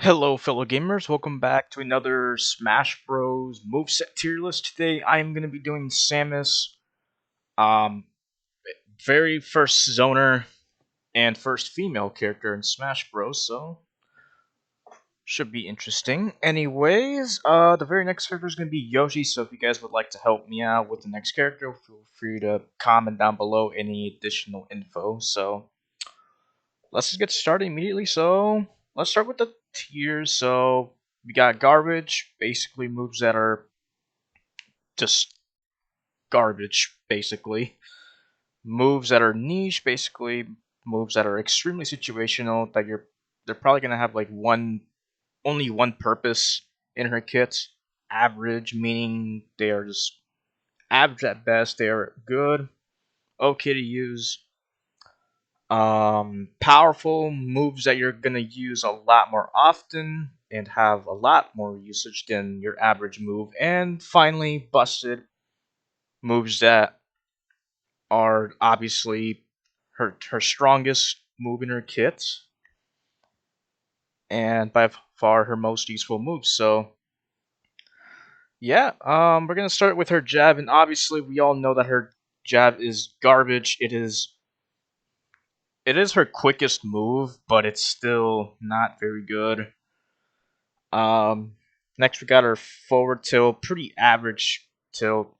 Hello, fellow gamers. Welcome back to another Smash Bros. Moveset tier list. Today, I am going to be doing Samus, um, very first zoner and first female character in Smash Bros. So should be interesting. Anyways, the very next character is going to be Yoshi. So if you guys would like to help me out with the next character, feel free to comment down below any additional info. So let's just get started immediately. So let's start with the tiers. So we got garbage, basically moves that are just garbage, basically. Moves that are niche, basically moves that are extremely situational. That they're probably gonna have like only one purpose in her kit. Average, meaning they are just average at best. They are good, okay to use. Powerful moves that you're gonna use a lot more often and have a lot more usage than your average move. And finally, busted moves that are obviously her strongest move in her kit and by far her most useful move. So yeah, we're gonna start with her jab, and obviously we all know that her jab is garbage. It is her quickest move, but it's still not very good. Um, Next we got her forward tilt, pretty average tilt.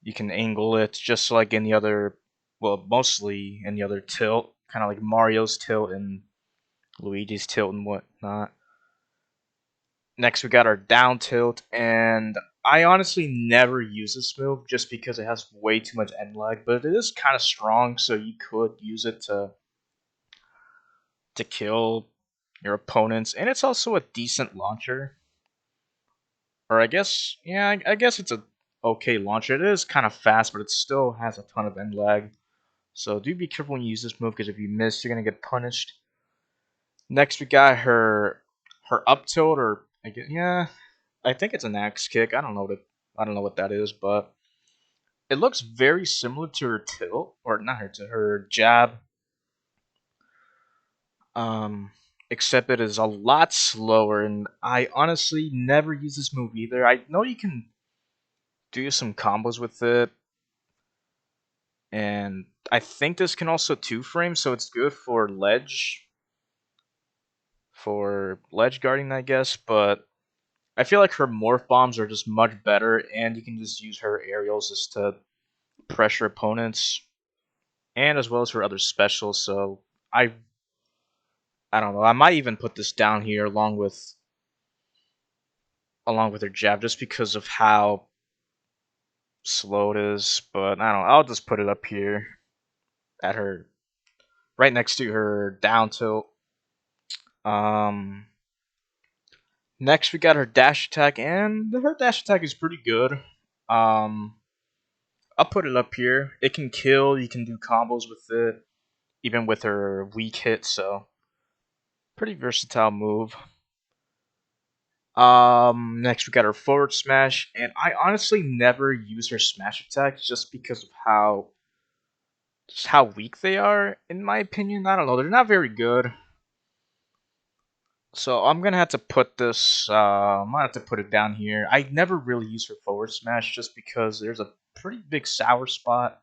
You can angle it just like any other, well, mostly any other tilt, kind of like Mario's tilt and Luigi's tilt and whatnot. Next we got our down tilt, and I honestly never use this move just because it has way too much end lag, but it is kind of strong, so you could use it to kill your opponents, and it's also a decent launcher. Or I guess, yeah, I guess it's a okay launcher. It is kind of fast, but it still has a ton of end lag. So do be careful when you use this move because if you miss, you're gonna get punished. Next, we got her up tilt, or I guess, yeah, I think it's an axe kick. I don't know what that is, but it looks very similar to her tilt, or not her to her jab. Um, Except it is a lot slower, and I honestly never use this move either. I know you can do some combos with it, and I think this can also two frame, so it's good for ledge guarding, I guess. But I feel like her morph bombs are just much better, and you can just use her aerials just to pressure opponents, and as well as her other specials. So I don't know. I might even put this down here along with her jab, just because of how slow it is. But I don't know. I'll just put it up here at her, right next to her down tilt. Um, Next we got her dash attack, and her dash attack is pretty good. Um, I'll put it up here. It can kill. You can do combos with it, even with her weak hit. So pretty versatile move. Next we got her forward smash, and I honestly never use her smash attacks just because of how weak they are. In my opinion, I don't know. They're not very good. So I'm gonna have to put this. I'm gonna have to put it down here. I never really use her forward smash just because there's a pretty big sour spot.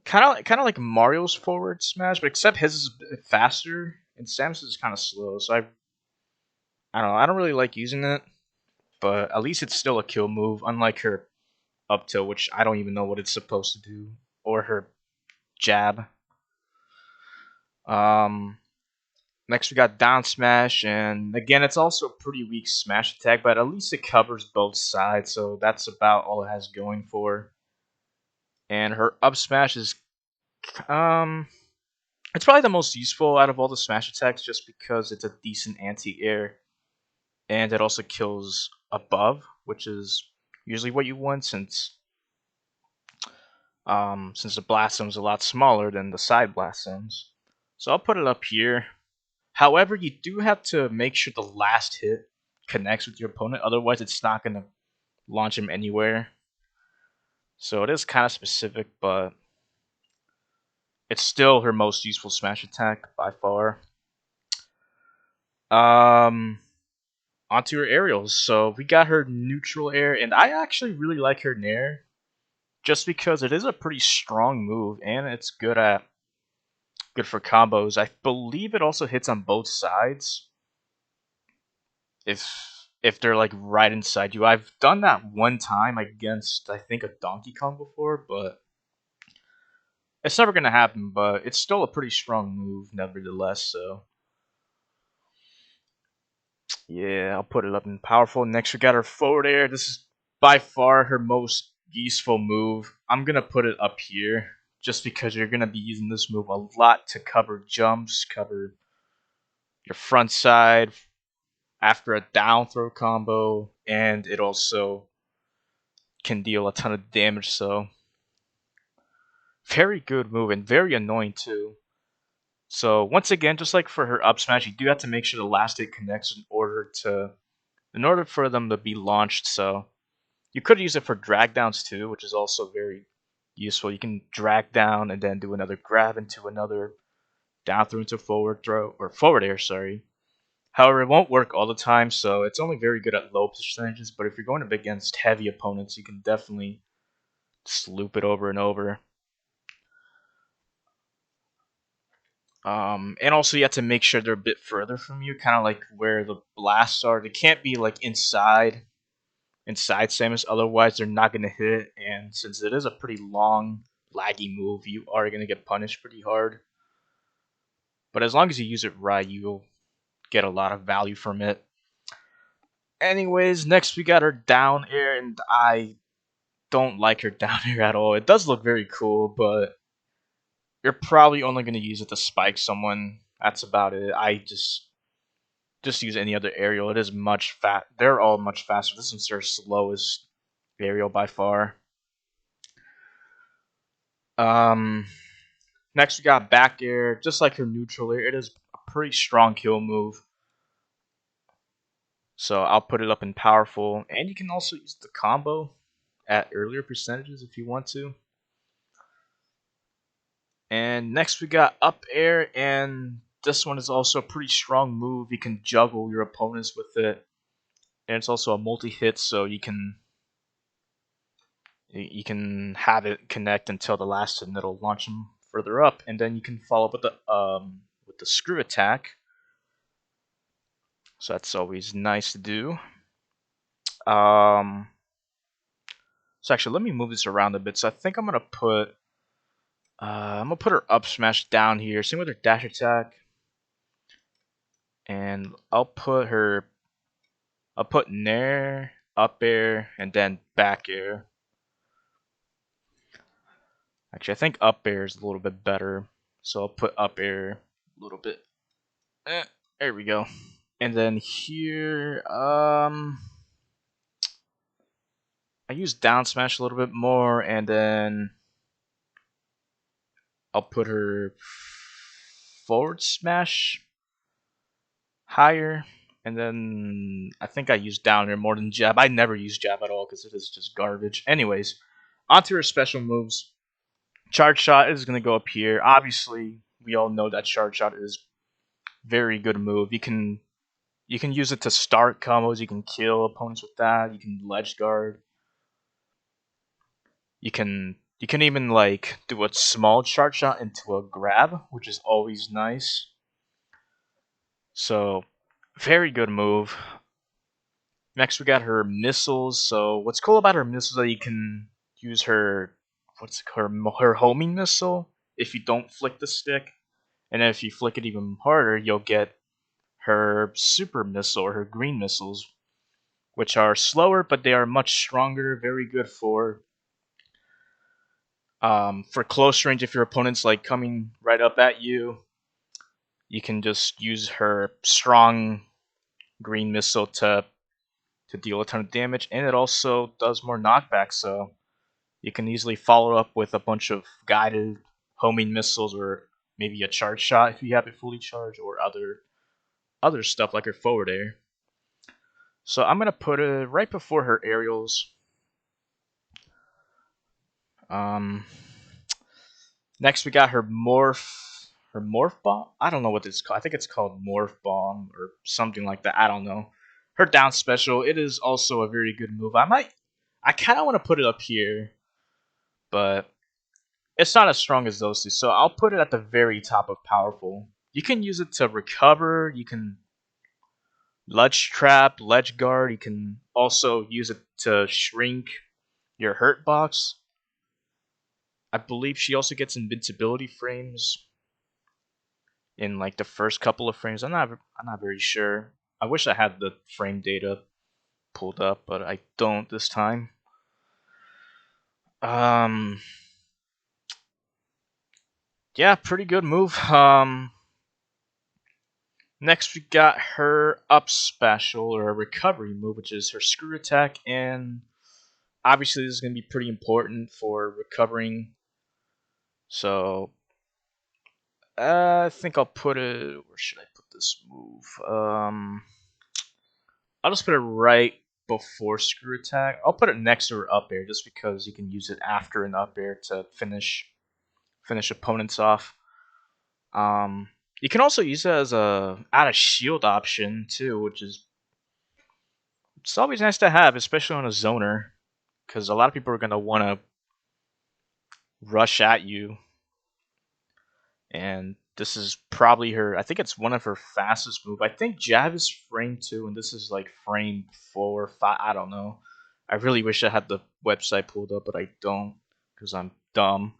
Kind of like Mario's forward smash, but except his is a bit faster and Samus is kind of slow. So I don't know. I don't really like using it, but at least it's still a kill move, unlike her up tilt, which I don't even know what it's supposed to do, or her jab. Um, Next we got down smash, and again it's also a pretty weak smash attack, but at least it covers both sides, so that's about all it has going for. And her up smash is um, it's probably the most useful out of all the smash attacks, just because it's a decent anti-air, and it also kills above, which is usually what you want since the blast zone is a lot smaller than the side blast zones. So I'll put it up here. However, you do have to make sure the last hit connects with your opponent, otherwise it's not going to launch him anywhere. So it is kind of specific, but it's still her most useful smash attack by far. Um, Onto her aerials. So we got her neutral air, and I actually really like her nair, just because it is a pretty strong move, and it's good for combos. I believe it also hits on both sides if they're like right inside you. I've done that one time against I think a Donkey Kong before, but it's never gonna happen. But it's still a pretty strong move, nevertheless. So yeah, I'll put it up in powerful. Next, we got her forward air. This is by far her most useful move. I'm gonna put it up here just because you're gonna be using this move a lot to cover jumps, cover your front side after a down throw combo, and it also can deal a ton of damage. So very good move and very annoying too. So once again, just like for her up smash, you do have to make sure the last hit connects in order for them to be launched. So you could use it for drag downs too, which is also very useful. You can drag down and then do another grab into another down throw into forward throw or forward air, sorry. However, it won't work all the time, so it's only very good at low percentages. But if you're going up against heavy opponents, you can definitely just loop it over and over. And also you have to make sure they're a bit further from you, kind of like where the blasts are. They can't be like inside Samus, otherwise they're not gonna hit. And since it is a pretty long, laggy move, you are gonna get punished pretty hard. But as long as you use it right, you'll get a lot of value from it. Anyways, next we got her down air, and I don't like her down air at all. It does look very cool, but you're probably only gonna use it to spike someone. That's about it. I just use any other aerial. It is much fat. They're all much faster. This one's their slowest aerial by far. Um, Next we got back air, just like her neutral air. It is a pretty strong kill move. So I'll put it up in powerful, and you can also use the combo at earlier percentages if you want to. And next we got up air, and this one is also a pretty strong move. You can juggle your opponents with it, and it's also a multi-hit, so you can have it connect until the last hit, and it'll launch them further up, and then you can follow up with the screw attack. So that's always nice to do. Um, so actually, let me move this around a bit. So I think I'm gonna put her up smash down here. Same with her dash attack, and I'll put nair, up air, and then back air. Actually, I think up air is a little bit better, so I'll put up air a little bit. There we go. And then here, I use down smash a little bit more, and then I'll put her forward smash higher, and then I think I use down air more than jab. I never use jab at all because it is just garbage. Anyways, onto her special moves. Charge shot is going to go up here. Obviously, we all know that charge shot is very good move. You can use it to start combos. You can kill opponents with that. You can ledge guard. You can even like do a small charge shot into a grab, which is always nice. So very good move. Next we got her missiles. So what's cool about her missiles is that you can use her homing missile if you don't flick the stick, and if you flick it even harder, you'll get her super missile or her green missiles, which are slower but they are much stronger. Very good for close range. If your opponent's like coming right up at you, you can just use her strong green missile to deal a ton of damage, and it also does more knockback. So you can easily follow up with a bunch of guided homing missiles or maybe a charge shot if you have it fully charged, or other stuff like her forward air. So I'm gonna put it right before her aerials. Um, Next we got her morph. her morph bomb. I don't know what this is called. I think it's called morph bomb or something like that. I don't know. Her down special. It is also a very good move. I kind of want to put it up here, but it's not as strong as those two. So I'll put it at the very top of powerful. You can use it to recover. You can ledge trap, ledge guard. You can also use it to shrink your hurt box. I believe she also gets invincibility frames in like the first couple of frames. I'm not very sure. I wish I had the frame data pulled up, but I don't this time. Um yeah, pretty good move. Next we got her up special or a recovery move, which is her screw attack, and obviously this is going to be pretty important for recovering. So I think I'll put it. Where should I put this move? I'll just put it right before screw attack. I'll put it next to her up air just because you can use it after an up air to finish opponents off. You can also use it as a add a shield option too, which is it's always nice to have, especially on a zoner, because a lot of people are gonna want to rush at you, and this is probably her. I think it's one of her fastest move. I think jab is frame 2, and this is like frame 4, 5. I don't know. I really wish I had the website pulled up, but I don't because I'm dumb.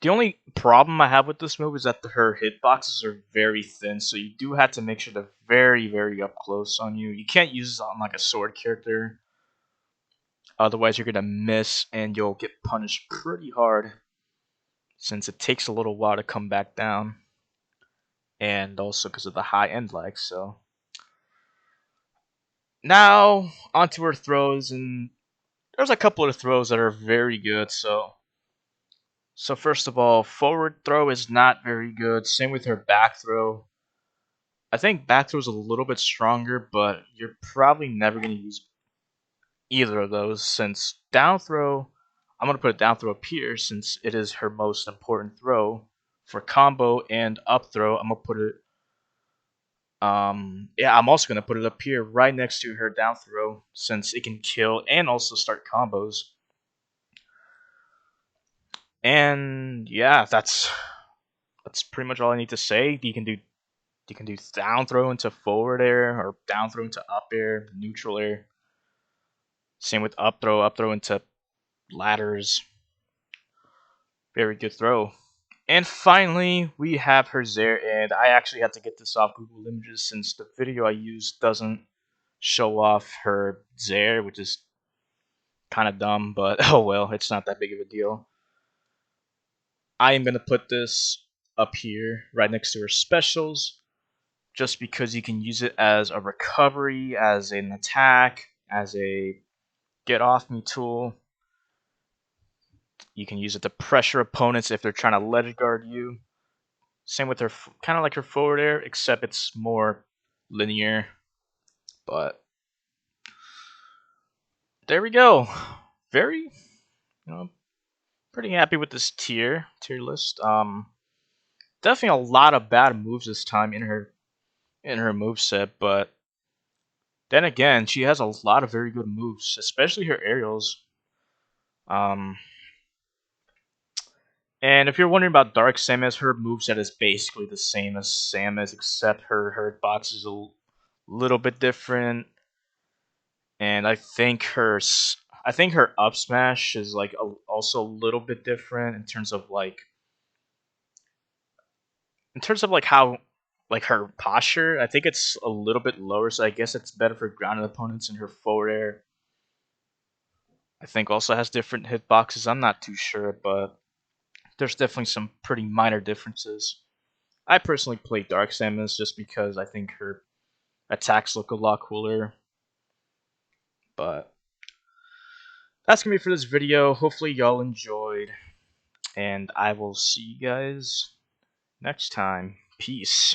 The only problem I have with this move is that her hitboxes are very thin, so you do have to make sure they're very, very up close on you. You can't use it on like a sword character, otherwise you're gonna miss and you'll get punished pretty hard, since it takes a little while to come back down, and also because of the high end lag. So now onto her throws, and there's a couple of throws that are very good. So first of all, forward throw is not very good. Same with her back throw. I think back throw is a little bit stronger, but you're probably never going to use either of those, since down throw, I'm going to put down throw up here since it is her most important throw. For combo and up throw, I'm going to put it yeah, I'm also going to put it up here right next to her down throw since it can kill and also start combos. And yeah, that's pretty much all I need to say. You can do down throw into forward air or down throw into up air, neutral air. Same with up throw into ladders. Very good throw. And finally, we have her Zaire, and I actually had to get this off Google Images since the video I used doesn't show off her Zaire, which is kind of dumb, but oh well, it's not that big of a deal. I am going to put this up here right next to her specials, just because you can use it as a recovery, as an attack, as a get off me tool. You can use it to pressure opponents if they're trying to ledge guard you. Same with her, kind of like her forward air, except it's more linear. But there we go. Very, pretty happy with this tier list. Definitely a lot of bad moves this time in her move set, but then again, she has a lot of very good moves, especially her aerials. Um, and if you're wondering about Dark Samus, her moveset is basically the same as Samus, except her hitbox is a little bit different. And I think her up smash is like also a little bit different in terms of like how like her posture. I think it's a little bit lower, so I guess it's better for grounded opponents. And her forward air, I think, also has different hitboxes. I'm not too sure, but there's definitely some pretty minor differences. I personally play Dark Samus just because I think her attacks look a lot cooler. But that's gonna be for this video. Hopefully y'all enjoyed, and I will see you guys next time. Peace.